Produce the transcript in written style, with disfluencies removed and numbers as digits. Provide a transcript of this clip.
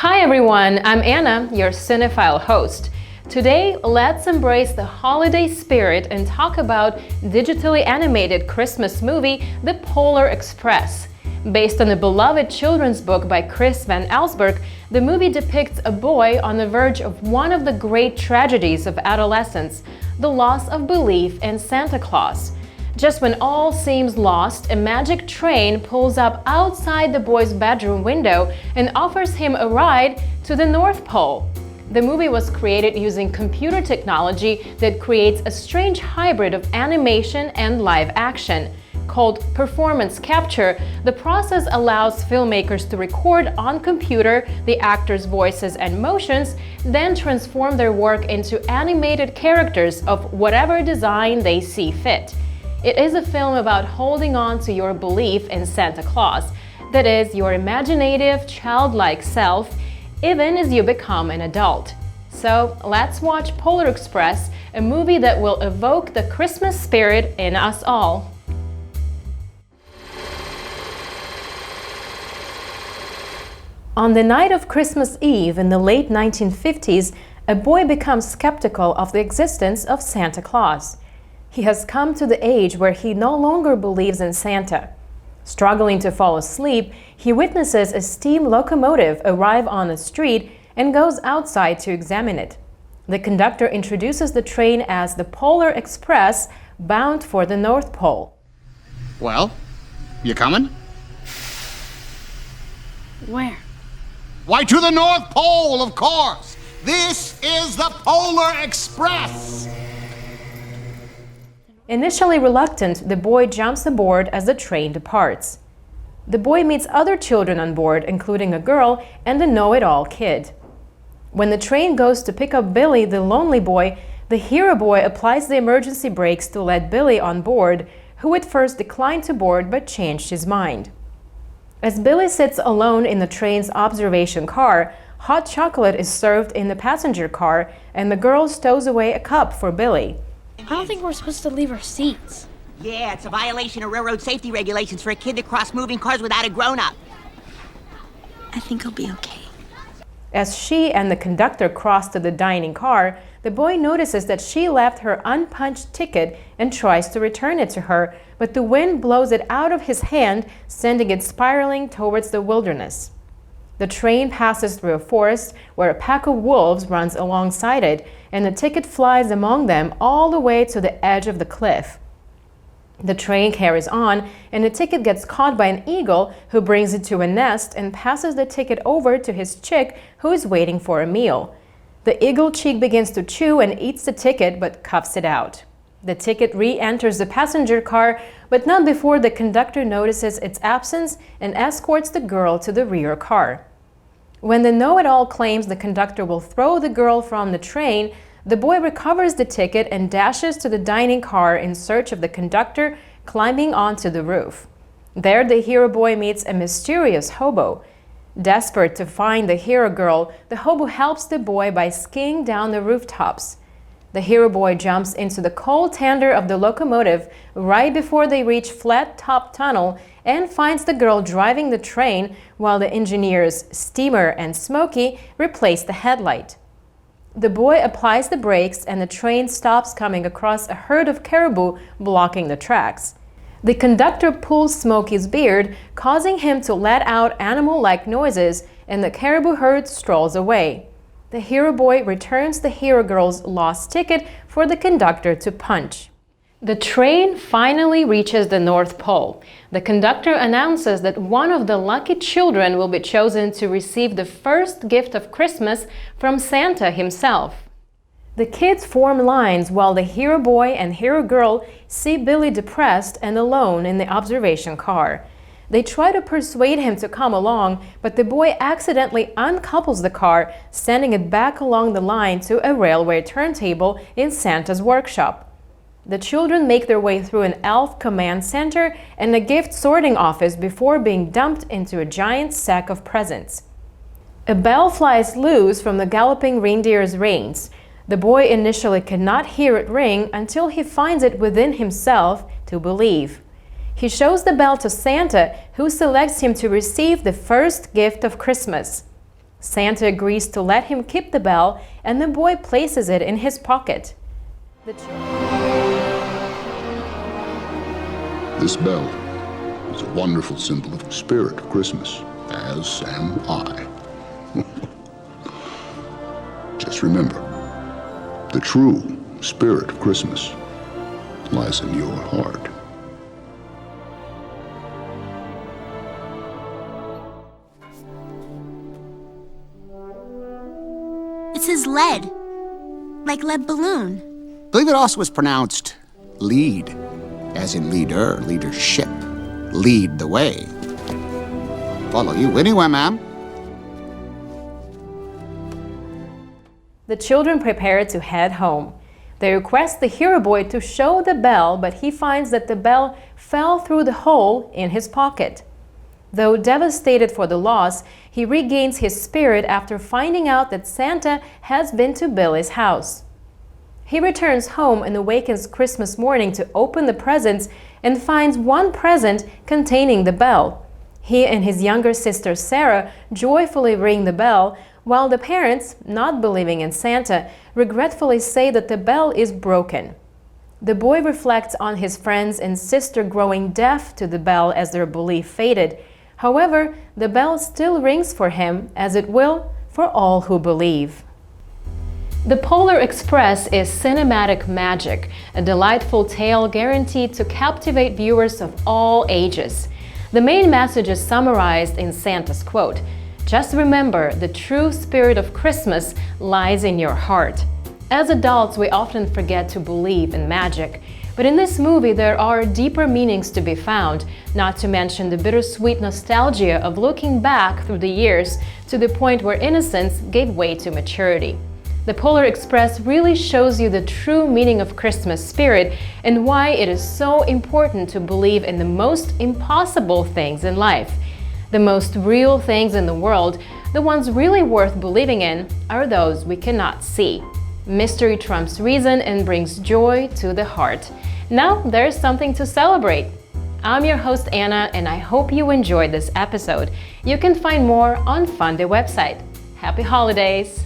Hi everyone, I'm Anna, your cinephile host. Today, let's embrace the holiday spirit and talk about digitally animated Christmas movie, The Polar Express. Based on a beloved children's book by Chris Van Allsburg, the movie depicts a boy on the verge of one of the great tragedies of adolescence, the loss of belief in Santa Claus. Just when all seems lost, a magic train pulls up outside the boy's bedroom window and offers him a ride to the North Pole. The movie was created using computer technology that creates a strange hybrid of animation and live action. Called performance capture, the process allows filmmakers to record on computer the actors' voices and motions, then transform their work into animated characters of whatever design they see fit. It is a film about holding on to your belief in Santa Claus, that is, your imaginative, childlike self, even as you become an adult. So let's watch Polar Express, a movie that will evoke the Christmas spirit in us all. On the night of Christmas Eve in the late 1950s, a boy becomes skeptical of the existence of Santa Claus. He has come to the age where he no longer believes in Santa. Struggling to fall asleep, he witnesses a steam locomotive arrive on the street and goes outside to examine it. The conductor introduces the train as the Polar Express, bound for the North Pole. Well, you coming? Where? Why, to the North Pole, of course! This is the Polar Express! Initially reluctant, the boy jumps aboard as the train departs. The boy meets other children on board, including a girl and a know-it-all kid. When the train goes to pick up Billy, the lonely boy, the hero boy applies the emergency brakes to let Billy on board, who at first declined to board but changed his mind. As Billy sits alone in the train's observation car, hot chocolate is served in the passenger car, and the girl stows away a cup for Billy. I don't think we're supposed to leave our seats. Yeah, it's a violation of railroad safety regulations for a kid to cross moving cars without a grown-up. I think I'll be okay. As she and the conductor cross to the dining car, the boy notices that she left her unpunched ticket and tries to return it to her, but the wind blows it out of his hand, sending it spiraling towards the wilderness. The train passes through a forest where a pack of wolves runs alongside it, and the ticket flies among them all the way to the edge of the cliff. The train carries on, and the ticket gets caught by an eagle who brings it to a nest and passes the ticket over to his chick who is waiting for a meal. The eagle chick begins to chew and eats the ticket but coughs it out. The ticket re-enters the passenger car, but not before the conductor notices its absence and escorts the girl to the rear car. When the know-it-all claims the conductor will throw the girl from the train, the boy recovers the ticket and dashes to the dining car in search of the conductor, climbing onto the roof. There, the hero boy meets a mysterious hobo. Desperate to find the hero girl, the hobo helps the boy by skiing down the rooftops. The hero boy jumps into the coal tender of the locomotive right before they reach Flat Top Tunnel and finds the girl driving the train while the engineers Steamer and Smokey replace the headlight. The boy applies the brakes and the train stops coming across a herd of caribou blocking the tracks. The conductor pulls Smokey's beard, causing him to let out animal-like noises, and the caribou herd strolls away. The hero boy returns the hero girl's lost ticket for the conductor to punch. The train finally reaches the North Pole. The conductor announces that one of the lucky children will be chosen to receive the first gift of Christmas from Santa himself. The kids form lines while the hero boy and hero girl see Billy depressed and alone in the observation car. They try to persuade him to come along, but the boy accidentally uncouples the car, sending it back along the line to a railway turntable in Santa's workshop. The children make their way through an elf command center and a gift sorting office before being dumped into a giant sack of presents. A bell flies loose from the galloping reindeer's reins. The boy initially cannot hear it ring until he finds it within himself to believe. He shows the bell to Santa, who selects him to receive the first gift of Christmas. Santa agrees to let him keep the bell, and the boy places it in his pocket. This bell is a wonderful symbol of the spirit of Christmas, as am I. Just remember, the true spirit of Christmas lies in your heart. It says lead. Like lead balloon. I believe it also was pronounced lead, as in leader, leadership. Lead the way. Follow you anywhere, ma'am. The children prepare to head home. They request the hero boy to show the bell, but he finds that the bell fell through the hole in his pocket. Though devastated for the loss, he regains his spirit after finding out that Santa has been to Billy's house. He returns home and awakens Christmas morning to open the presents and finds one present containing the bell. He and his younger sister Sarah joyfully ring the bell, while the parents, not believing in Santa, regretfully say that the bell is broken. The boy reflects on his friends and sister growing deaf to the bell as their belief faded. However, the bell still rings for him, as it will for all who believe. The Polar Express is cinematic magic, a delightful tale guaranteed to captivate viewers of all ages. The main message is summarized in Santa's quote, "Just remember, the true spirit of Christmas lies in your heart." As adults, we often forget to believe in magic. But in this movie, there are deeper meanings to be found, not to mention the bittersweet nostalgia of looking back through the years to the point where innocence gave way to maturity. The Polar Express really shows you the true meaning of Christmas spirit and why it is so important to believe in the most impossible things in life. The most real things in the world, the ones really worth believing in, are those we cannot see. Mystery trumps reason and brings joy to the heart. Now there's something to celebrate. I'm your host Anna, and I hope you enjoyed this episode. You can find more on Funday website. Happy holidays!